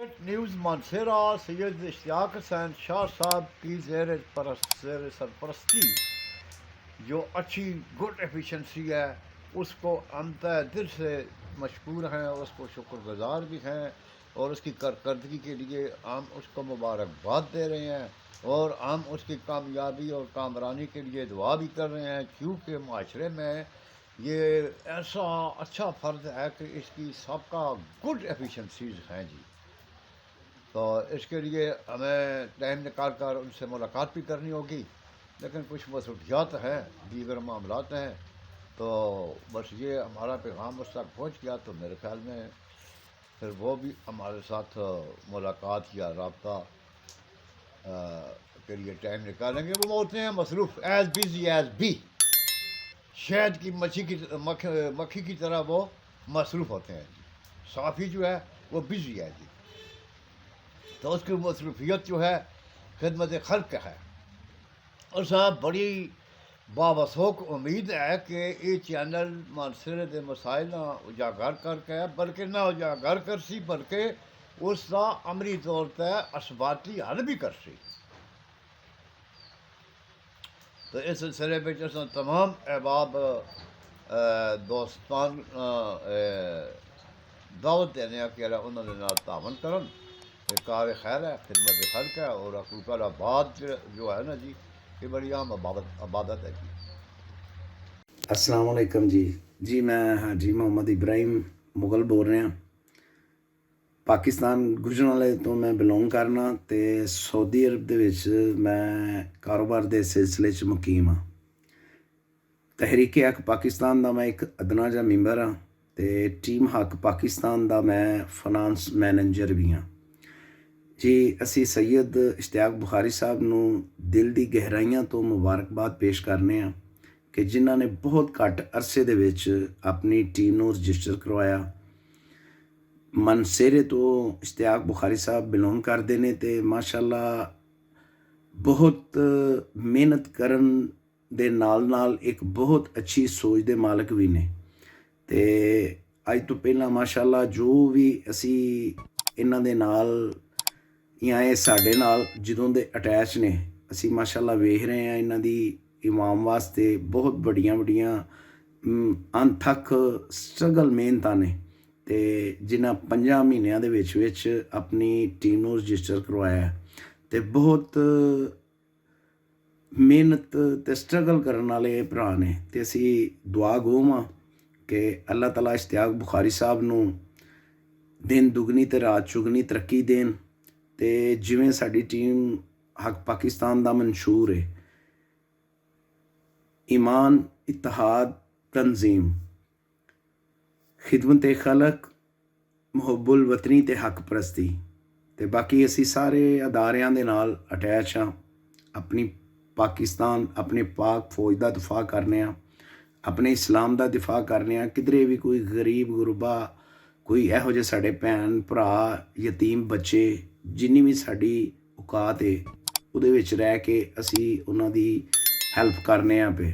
News Mansehra Syed Ishtiyaq Hussain Shah साहब की ज़ेर सरपरस्ती जो अच्छी गुड एफिशिएंसी है उसको हम तहे दिल से मशकूर हैं, उसको शुक्रगुजार भी हैं और उसकी कारकर्दगी के लिए हम उसको मुबारकबाद दे रहे हैं और हम उसकी कामयाबी और कामरानी के लिए दुआ भी कर रहे हैं, क्योंकि माशरे में ये ऐसा अच्छा फ़र्द है कि इसकी सबका गुड एफिशिएंसीज हैं जी। तो इसके लिए हमें टाइम निकाल कर उनसे मुलाकात भी करनी होगी, लेकिन कुछ मसरूफियात हैं, दीगर मामलात हैं। तो बस ये हमारा पैगाम उस तक पहुँच गया तो मेरे ख्याल में फिर वो भी हमारे साथ मुलाकात या रब्ता के लिए टाइम निकालेंगे। वो होते हैं मसरूफ़, एज़ बिज़ी एज़ बी, शहद की मक्खी की तरह वो मसरूफ़ होते हैं जी। साफ़ी जो है वो बिज़ी है जी, तो उसकी मसरूफियत जो है खिदमत खल्क है। और साहब बड़ी बावसोक उम्मीद है कि ये चैनल मानसरे के मसाइल ना उजागर करके बल्कि ना उजागर कर सी बल्कि उसका अमली तौर पर असबाती हल भी कर सी। तो इस सिलसिले में असां तमाम अहबाब दोस्तान दावत देने कि उन्होंने नाल तावन करन। कार खैर है, खिदमत खल्क है और अकूकल आबाद जो है ना जी, ये बड़ी आम आबादत है जी। अस्सलाम वालेकुम जी मैं हाजी मोहम्मद इब्राहिम मुगल बोल रहा। पाकिस्तान गुजरांवाले तो मैं बिलोंग करना तो सऊदी अरब दे विच मैं कारोबार के सिलसिले च मुकीम हाँ। तहरीक हक पाकिस्तान का मैं एक अदना जा मैंबर हाँ तो टीम हक पाकिस्तान का मैं फाइनांस मैनेजर भी हाँ जी। असी सैयद इश्तियाक बुखारी साहब नूं दिल की गहराइयां तो मुबारकबाद पेश करने हाँ कि जिन्हों ने बहुत घट अरसे दे विच अपनी टीम नूं रजिस्टर करवाया। मनसेरे तो इश्तियाक बुखारी साहब बिलोंग करते हैं तो माशाअल्लाह बहुत मेहनत करन दे नाल एक बहुत अच्छी सोच दे मालक भी ने। ते अज तो पहला माशाअल्लाह जो भी असी इन्हां दे नाल या ये साडे नाल जदों दे अटैच ने असी माशाअल्लाह वेख रहे हैं इन्हां दी इमाम वास्ते बहुत बड़ियां बड़ियां अनथक स्ट्रगल मेहनतां ने ते जिन्हां 5 महीनों दे विच अपनी टीम नूं रजिस्टर करवाया ते बहुत मेहनत ते स्ट्रगल करन वाले भरा ने। ते असी दुआ गो हाँ कि अल्लाह ताला इश्तियाक बुखारी साहब नूं दिन दुगनी ते रात चुगनी तरक्की देन ते जिवें साडी टीम हक पाकिस्तान दा मंशूर है ईमान इत्तेहाद तंजीम खिदमत खलक मुहब्बुल वतनी ते हक परस्ती ते बाकी असी सारे अदारियां दे नाल अटैच हाँ। अपनी पाकिस्तान अपने पाक फौज का दिफा करने, अपने इस्लाम का दिफा करने। किधरे भी कोई गरीब गुरबा कोई इहो जे साडे भैन भरा यतीम बच्चे जिन्नी भी साडी औकात है उहदे विच रह के असी उन्हां दी हैल्प करने पे।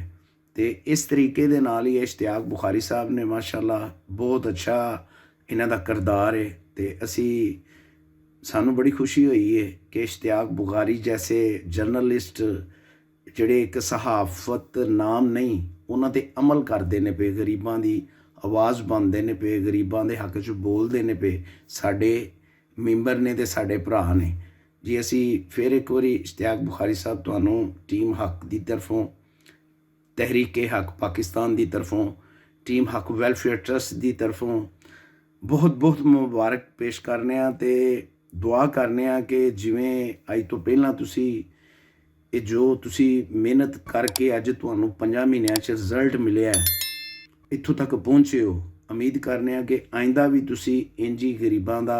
ते इस तरीके दे नाल ही इश्तियाक बुखारी साहब ने माशाअल्लाह बहुत अच्छा इन्हां दा किरदार है। ते असी सानू बड़ी खुशी हुई है कि इश्तियाक बुखारी जैसे जर्नलिस्ट जिहड़े एक सहाफत नाम नहीं उन्हां ते अमल करते ने पे, गरीबां दी आवाज़ बनते ने पे, गरीबां दे हक च बोलते ने पे, साडे मैंबर ने ते साडे भरा ने जी। असी फिर एक बारी इश्तियाक बुखारी साहब तुहानू टीम हक की तरफों, तहरीक हक पाकिस्तान की तरफों, टीम हक वैलफेयर ट्रस्ट की तरफों बहुत बहुत मुबारक पेश करने ते दुआ करने कि जिमें अज तो पहला तुसी ये जो तुसी मेहनत करके अज तुहानू 5 महीनों च रिजल्ट मिले इत्थों तक पहुँचे हो। उम्मीद करने कि आइंदा भी तुसी इंज ही गरीबां दा